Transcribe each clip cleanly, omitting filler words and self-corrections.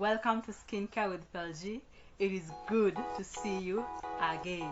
Welcome to Skincare with Belgi. It is good to see you again.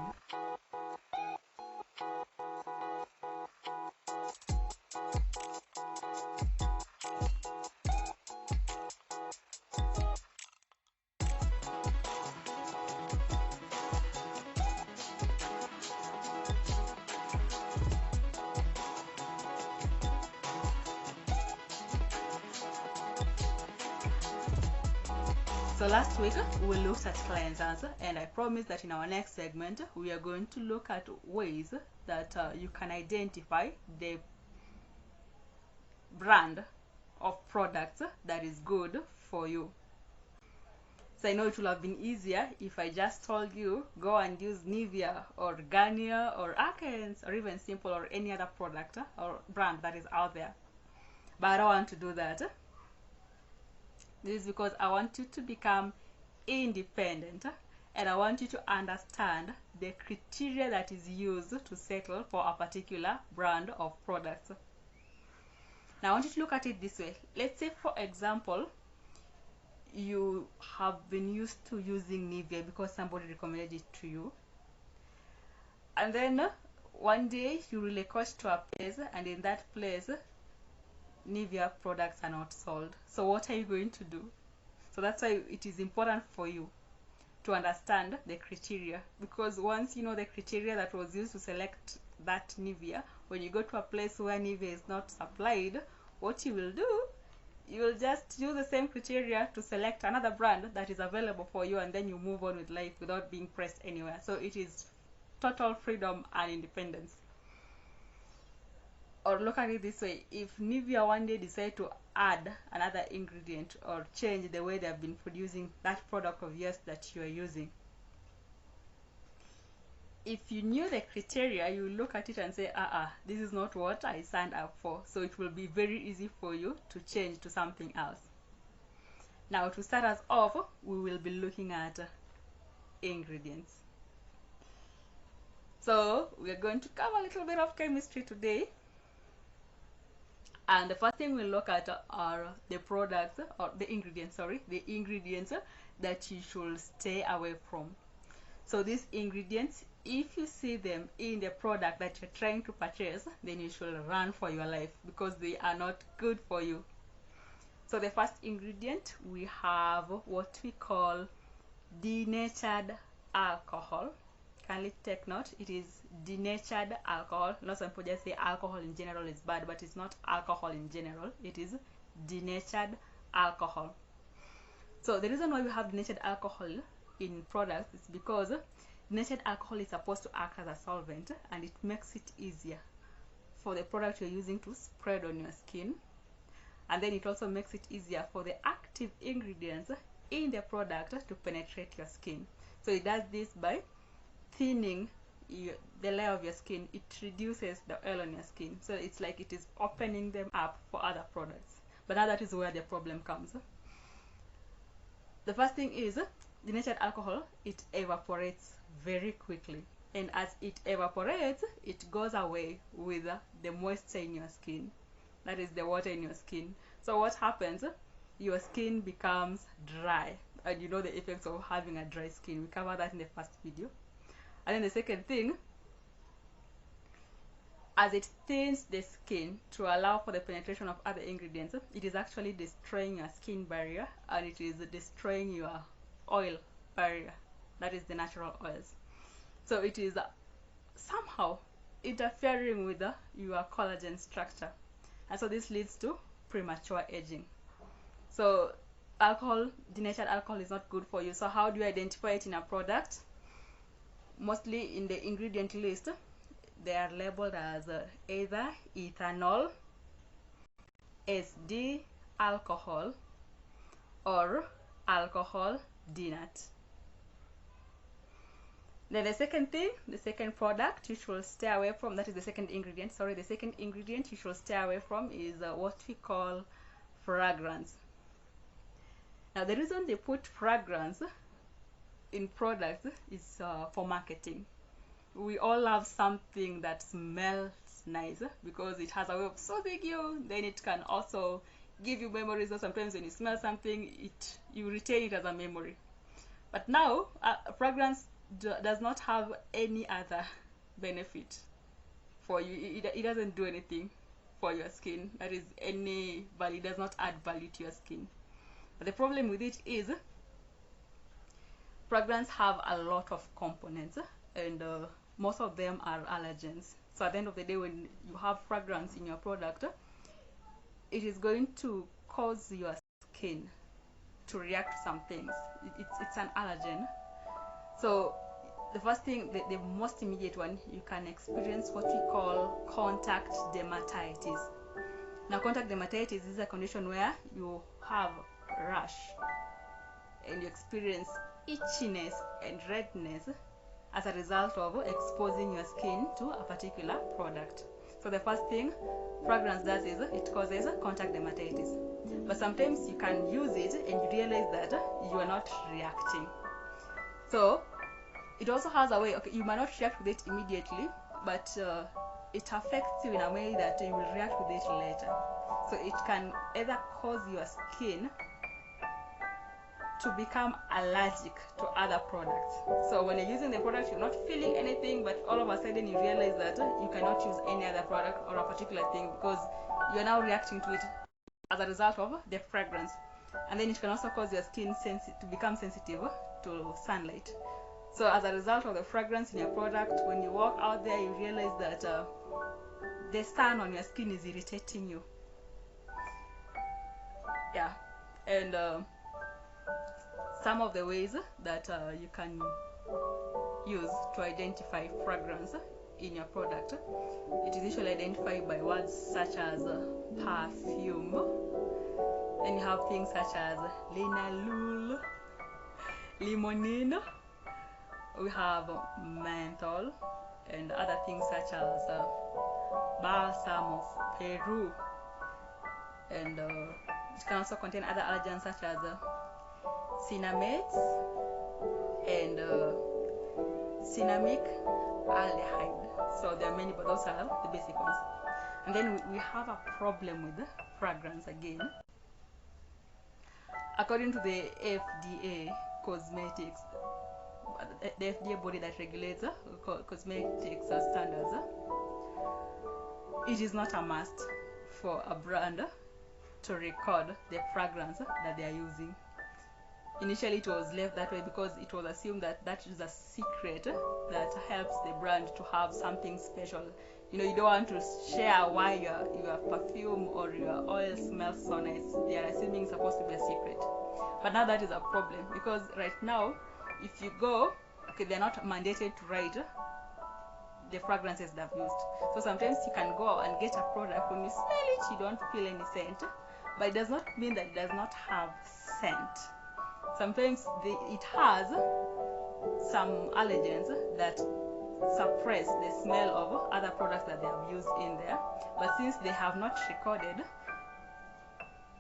So last week we looked at cleansers, and I promised that in our next segment we are going to look at ways that you can identify the brand of products that is good for you. So I know it would have been easier if I just told you go and use Nivea or Garnier or Ackens or even Simple or any other product or brand that is out there. But I don't want to do that. This is because I want you to become independent, and I want you to understand the criteria that is used to settle for a particular brand of products. Now I want you to look at it this way. Let's say, for example, you have been used to using Nivea because somebody recommended it to you, and then one day you relook to a place, and in that place Nivea products are not sold. So what are you going to do? So that's why it is important for you to understand the criteria, because once you know the criteria that was used to select that Nivea, when you go to a place where Nivea is not supplied, what you will do, you will just use the same criteria to select another brand that is available for you, and then you move on with life without being pressed anywhere. So it is total freedom and independence. Or look at it this way: if Nivea one day decide to add another ingredient or change the way they have been producing that product of yours that you are using, if you knew the criteria, you look at it and say, this is not what I signed up for. So it will be very easy for you to change to something else. Now, to start us off, we will be looking at ingredients. So we are going to cover a little bit of chemistry today. And the first thing we'll look at are the products, or the ingredients that you should stay away from. So these ingredients, if you see them in the product that you're trying to purchase, then you should run for your life because they are not good for you. So the first ingredient, we have what we call denatured alcohol. Kindly take note, it is denatured alcohol. Not some people just say alcohol in general is bad, but it's not alcohol in general. It is denatured alcohol. So the reason why we have denatured alcohol in products is because denatured alcohol is supposed to act as a solvent, and it makes it easier for the product you're using to spread on your skin, and then it also makes it easier for the active ingredients in the product to penetrate your skin. So it does this by thinning the layer of your skin. It reduces the oil on your skin, so it's like it is opening them up for other products. But now that is where the problem comes. The first thing is denatured alcohol, it evaporates very quickly, and as it evaporates, it goes away with the moisture in your skin, that is the water in your skin. So what happens, your skin becomes dry, and you know the effects of having a dry skin. We covered that in the first video. And then the second thing, as it thins the skin to allow for the penetration of other ingredients, it is actually destroying your skin barrier, and it is destroying your oil barrier, that is the natural oils. So it is somehow interfering with your collagen structure, and so this leads to premature aging. So denatured alcohol is not good for you. So how do you identify it in a product? Mostly in the ingredient list, they are labeled as either ethanol, SD alcohol, or alcohol denat. Then the second product you should stay away from, that is the second ingredient, the second ingredient you should stay away from is what we call fragrance. Now the reason they put fragrance in products is for marketing. We all love something that smells nice because it has a way of soothing you. Then it can also give you memories. So sometimes when you smell something, you retain it as a memory. But now, fragrance does not have any other benefit for you. It doesn't do anything for your skin. That is, any value. It does not add value to your skin. But the problem with it is, fragrance have a lot of components, and most of them are allergens. So at the end of the day, when you have fragrance in your product, it is going to cause your skin to react to some things. It's an allergen. So the first thing, the most immediate one, you can experience what we call contact dermatitis. Now, contact dermatitis is a condition where you have rash and you experience itchiness and redness as a result of exposing your skin to a particular product. So the first thing fragrance does is it causes contact dermatitis. But sometimes you can use it and you realize that you are not reacting. So it also has a way, okay, you might not react with it immediately, but it affects you in a way that you will react with it later. So it can either cause your skin to become allergic to other products. So when you're using the product, you're not feeling anything, but all of a sudden you realize that you cannot use any other product or a particular thing because you're now reacting to it as a result of the fragrance. And then it can also cause your skin to become sensitive to sunlight. So as a result of the fragrance in your product, when you walk out there, you realize that the sun on your skin is irritating you. Yeah, and some of the ways that you can use to identify fragrance in your product, it is usually identified by words such as perfume. Then you have things such as linalool, limonene, we have menthol, and other things such as balsam of Peru, and it can also contain other allergens such as cinnamates and cinnamic aldehyde. So there are many, but those are the basic ones. And then we have a problem with fragrance again. According to the FDA cosmetics, the FDA body that regulates cosmetics standards, it is not a must for a brand to record the fragrance that they are using. Initially it was left that way because it was assumed that that is a secret that helps the brand to have something special. You know, you don't want to share why your perfume or your oil smells so nice. They are assuming it's supposed to be a secret. But now that is a problem because right now, if you go, okay, they're not mandated to write the fragrances they've used. So sometimes you can go and get a product, when you smell it, you don't feel any scent. But it does not mean that it does not have scent. Sometimes it has some allergens that suppress the smell of other products that they have used in there. But since they have not recorded,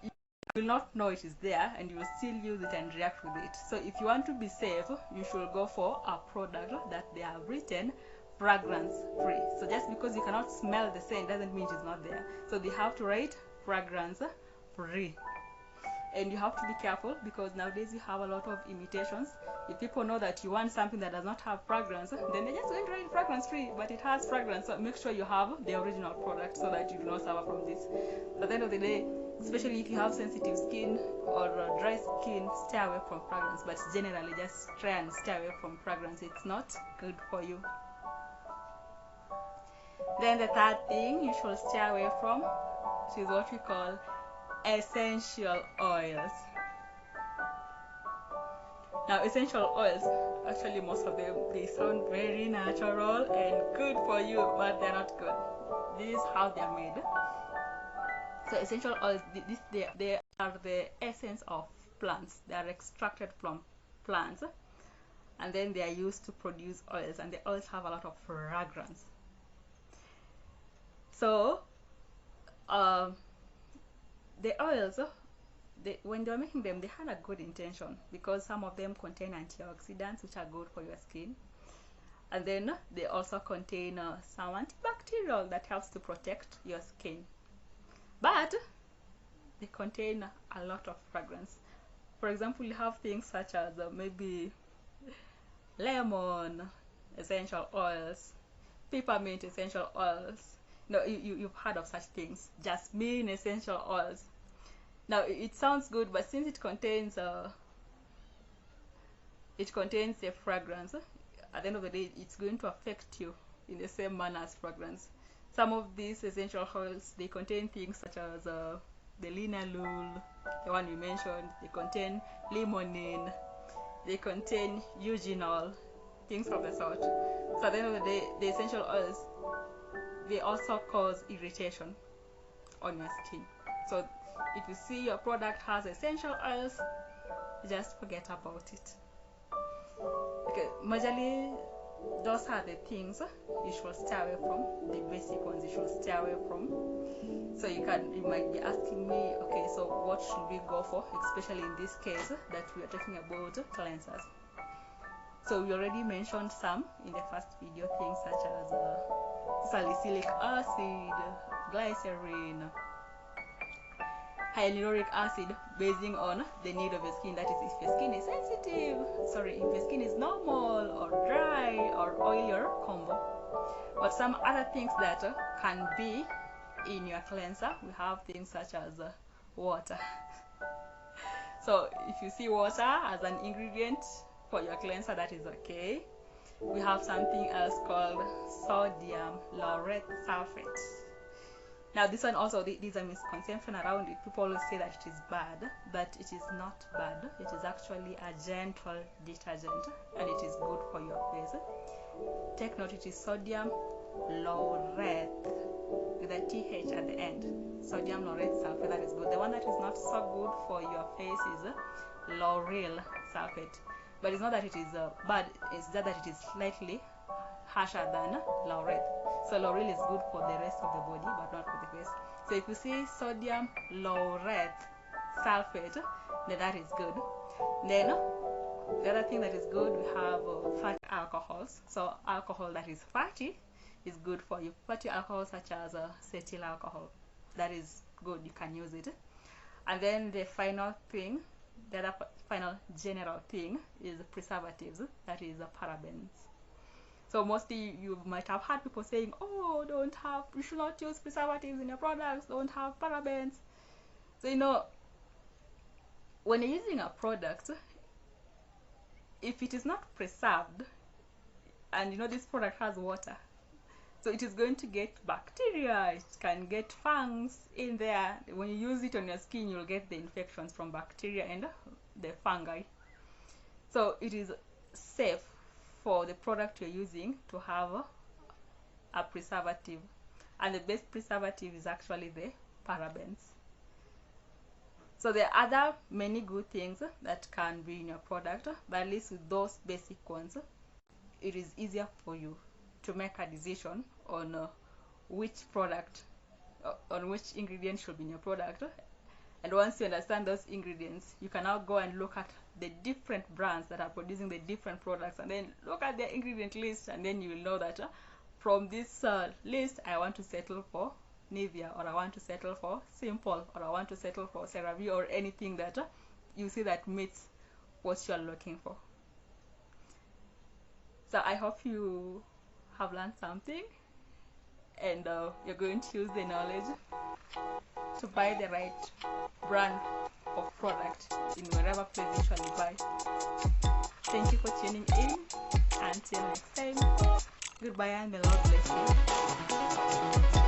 you will not know it is there and you will still use it and react with it. So if you want to be safe, you should go for a product that they have written fragrance free. So just because you cannot smell the scent doesn't mean it is not there. So they have to write fragrance free. And you have to be careful because nowadays you have a lot of imitations. If people know that you want something that does not have fragrance, then they're just going to write fragrance free, but it has fragrance. So make sure you have the original product so that you do not suffer from this. At the end of the day, especially if you have sensitive skin or dry skin, stay away from fragrance. But generally, just try and stay away from fragrance. It's not good for you. Then the third thing you should stay away from is what we call essential oils. Now, essential oils, actually most of them, they sound very natural and good for you, but they're not good. This is how they're made. So essential oils, they are the essence of plants. They are extracted from plants, and then they are used to produce oils, and the oils have a lot of fragrance. So the oils, when they were making them, they had a good intention because some of them contain antioxidants which are good for your skin, and then they also contain some antibacterial that helps to protect your skin. But they contain a lot of fragrance. For example, you have things such as maybe lemon essential oils, peppermint essential oils. No, you've heard of such things. Jasmine essential oils. Now it sounds good, but since it contains a fragrance, at the end of the day it's going to affect you in the same manner as fragrance. Some of these essential oils, they contain things such as the linalool, the one you mentioned. They contain limonene, they contain eugenol, things of the sort. So at the end of the day, the essential oils, they also cause irritation on your skin. So if you see your product has essential oils, just forget about it. Okay, majorly those are the things you should stay away from, the basic ones you should stay away from. So you might be asking me, okay, so what should we go for, especially in this case that we are talking about cleansers. So we already mentioned some in the first video, things such as salicylic acid, glycerin, hyaluronic acid, basing on the need of your skin. That is, if your skin is sensitive, if your skin is normal or dry or oily or combo. But some other things that can be in your cleanser, we have things such as water. So if you see water as an ingredient for your cleanser, that is okay. We have something else called sodium laureth sulfate. Now this one also, there's a misconception around it. People always say that it is bad, but it is not bad. It is actually a gentle detergent and it is good for your face. Take note, it is sodium laureth with a TH at the end. Sodium laureth sulfate, that is good. The one that is not so good for your face is lauryl sulfate. But it's not that it is bad, it's just that it is slightly harsher than laureth. So lauryl is good for the rest of the body, but not for the face. So if you see sodium laureth sulfate, then that is good. Then the other thing that is good, we have fatty alcohols. So alcohol that is fatty is good for you. Fatty alcohol such as cetyl alcohol, that is good, you can use it. And then the final thing, the other final general thing is preservatives, that is parabens. So mostly you might have heard people saying, oh, you should not use preservatives in your products, don't have parabens. So when you're using a product, if it is not preserved, and this product has water, so it is going to get bacteria, it can get fungus in there. When you use it on your skin, you'll get the infections from bacteria and the fungi. So it is safe for the product you're using to have a preservative, and the best preservative is actually the parabens. So there are other many good things that can be in your product, but at least with those basic ones, it is easier for you to make a decision on which ingredient should be in your product. And once you understand those ingredients, you can now go and look at the different brands that are producing the different products, and then look at their ingredient list, and then you will know that from this list, I want to settle for Nivea, or I want to settle for Simple, or I want to settle for CeraVe, or anything that you see that meets what you're looking for. So I hope you have learned something, and you're going to use the knowledge to buy the right brand of product in wherever place you usually buy. Thank you for tuning in. Until next time, goodbye and the Lord bless you.